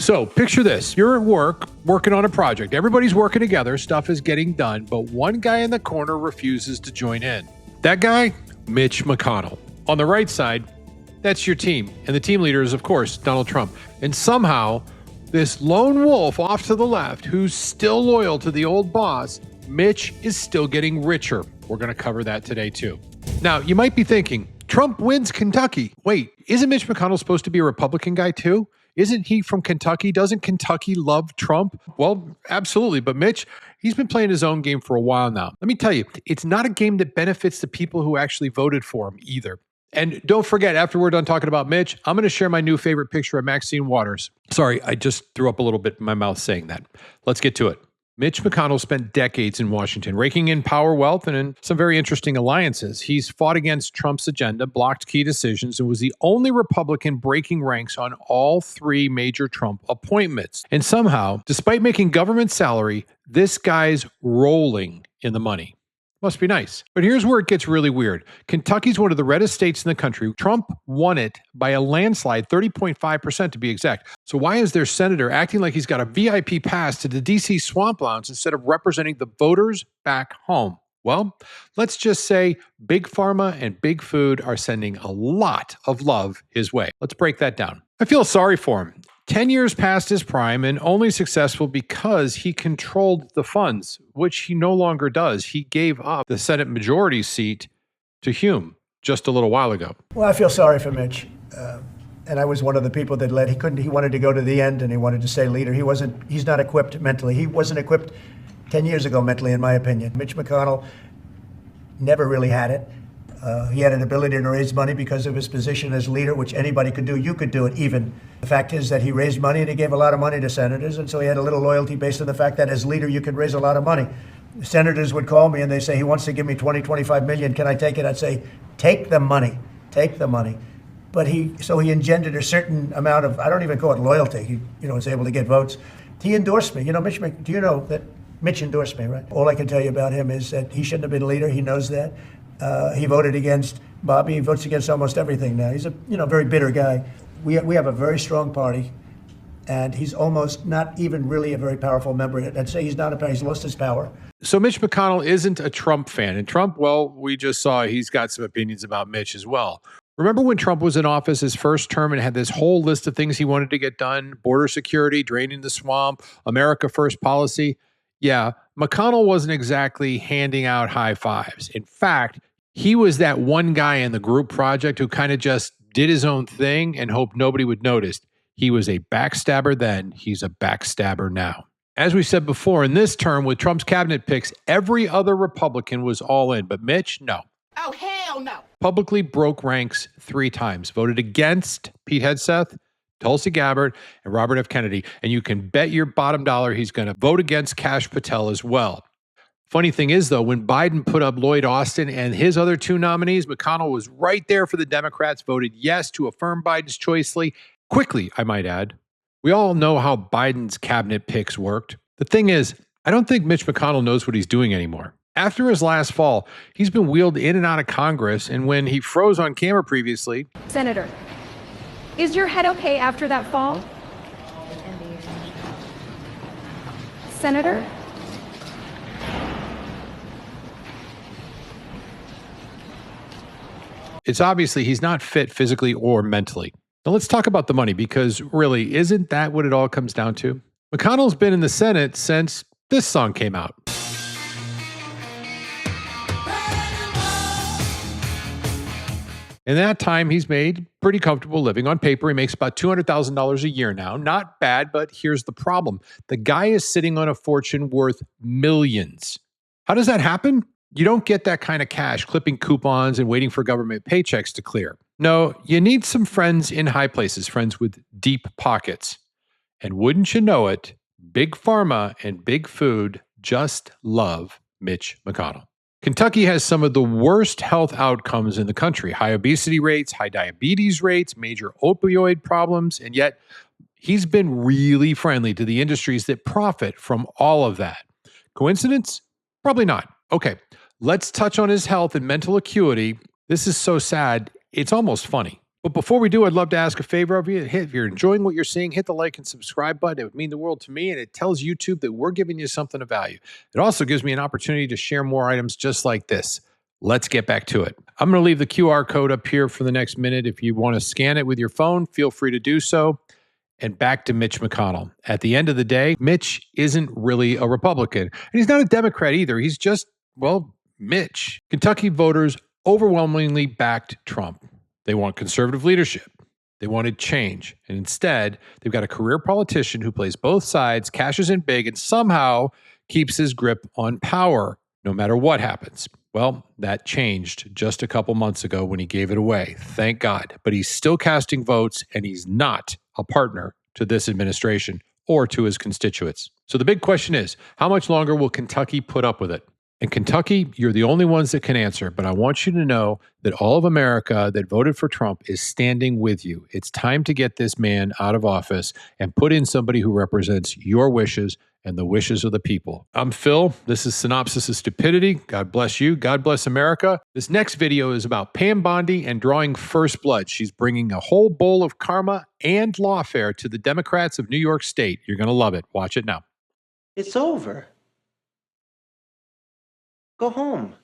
So picture this. You're at work, working on a project. Everybody's working together. Stuff is getting done, but one guy in the corner refuses to join in. That guy, Mitch McConnell. On the right side, that's your team. And the team leader is, of course, Donald Trump. And somehow, this lone wolf off to the left, who's still loyal to the old boss, Mitch is still getting richer. We're going to cover that today, too. Now, you might be thinking, Trump wins Kentucky. Wait, isn't Mitch McConnell supposed to be a Republican guy, too? Isn't he from Kentucky? Doesn't Kentucky love Trump? Well, absolutely. But Mitch, he's been playing his own game for a while now. Let me tell you, it's not a game that benefits the people who actually voted for him either. And don't forget, after we're done talking about Mitch, I'm going to share my new favorite picture of Maxine Waters. Sorry, I just threw up a little bit in my mouth saying that. Let's get to it. Mitch McConnell spent decades in Washington, raking in power, wealth, and in some very interesting alliances. He's fought against Trump's agenda, blocked key decisions, and was the only Republican breaking ranks on all three major Trump appointments. And somehow, despite making government salary, this guy's rolling in the money. Must be nice. But here's where it gets really weird. Kentucky's one of the reddest states in the country. Trump won it by a landslide, 30.5% to be exact. So why is their senator acting like he's got a VIP pass to the DC Swamp Lounge instead of representing the voters back home? Well, let's just say Big Pharma and Big Food are sending a lot of love his way. Let's break that down. I feel sorry for him. 10 years past his prime and only successful because he controlled the funds, which he no longer does. He gave up the Senate majority seat to Hume just a little while ago. Well, I feel sorry for Mitch. And I was one of the people that led. He wanted to go to the end and he wanted to stay leader. He's not equipped mentally. He wasn't equipped 10 years ago mentally, in my opinion. Mitch McConnell never really had it. He had an ability to raise money because of his position as leader, which anybody could do. You could do it even. The fact is that he raised money and he gave a lot of money to senators, and so he had a little loyalty based on the fact that as leader you could raise a lot of money. Senators would call me and they say, he wants to give me 25 million. Can I take it? I'd say, take the money. Take the money. But he engendered a certain amount of, I don't even call it loyalty. He was able to get votes. He endorsed me. Do you know that Mitch endorsed me, right? All I can tell you about him is that he shouldn't have been leader. He knows that. He voted against Bobby. He votes against almost everything now. He's a very bitter guy. We have a very strong party, and he's almost not even really a very powerful member. I'd say he's not a power. He's lost his power. So Mitch McConnell isn't a Trump fan. And Trump, well, we just saw he's got some opinions about Mitch as well. Remember when Trump was in office his first term and had this whole list of things he wanted to get done? Border security, draining the swamp, America First policy. Yeah, McConnell wasn't exactly handing out high fives. In fact, he was that one guy in the group project who kind of just did his own thing and hoped nobody would notice. He was a backstabber then. He's a backstabber now. As we said before, in this term with Trump's cabinet picks, every other Republican was all in, but Mitch, no. Oh, hell no. Publicly broke ranks 3 times, voted against Pete Hegseth, Tulsi Gabbard, and Robert F. Kennedy. And you can bet your bottom dollar he's going to vote against Kash Patel as well. Funny thing is, though, when Biden put up Lloyd Austin and his other 2 nominees, McConnell was right there for the Democrats, voted yes to affirm Biden's choice quickly, I might add. We all know how Biden's cabinet picks worked. The thing is, I don't think Mitch McConnell knows what he's doing anymore. After his last fall, he's been wheeled in and out of Congress, and when he froze on camera previously... Senator, is your head okay after that fall? Senator? It's obviously he's not fit physically or mentally. Now let's talk about the money, because really, isn't that what it all comes down to? McConnell's been in the Senate since this song came out. In that time, he's made pretty comfortable living. On paper, he makes about $200,000 a year now. Not bad, but here's the problem. The guy is sitting on a fortune worth millions. How does that happen? You don't get that kind of cash clipping coupons and waiting for government paychecks to clear. No, you need some friends in high places, friends with deep pockets. And wouldn't you know it, Big Pharma and Big Food just love Mitch McConnell. Kentucky has some of the worst health outcomes in the country. High obesity rates, high diabetes rates, major opioid problems, and yet he's been really friendly to the industries that profit from all of that. Coincidence? Probably not. Okay, let's touch on his health and mental acuity. This is so sad, it's almost funny. But before we do, I'd love to ask a favor of you. If you're enjoying what you're seeing, hit the like and subscribe button. It would mean the world to me, and it tells YouTube that we're giving you something of value. It also gives me an opportunity to share more items just like this. Let's get back to it. I'm going to leave the QR code up here for the next minute. If you want to scan it with your phone, feel free to do so. And back to Mitch McConnell. At the end of the day, Mitch isn't really a Republican. And he's not a Democrat either. He's just, well, Mitch. Kentucky voters overwhelmingly backed Trump. They want conservative leadership. They wanted change. And instead, they've got a career politician who plays both sides, cashes in big, and somehow keeps his grip on power, no matter what happens. Well, that changed just a couple months ago when he gave it away. Thank God. But he's still casting votes, and he's not a partner to this administration or to his constituents. So the big question is, how much longer will Kentucky put up with it? And Kentucky, you're the only ones that can answer, but I want you to know that all of America that voted for Trump is standing with you. It's time to get this man out of office and put in somebody who represents your wishes and the wishes of the people. I'm Phil. This is Synopsis of Stupidity. God bless you. God bless America. This next video is about Pam Bondi and drawing first blood. She's bringing a whole bowl of karma and lawfare to the Democrats of New York State. You're going to love it. Watch it now. It's over. Go home.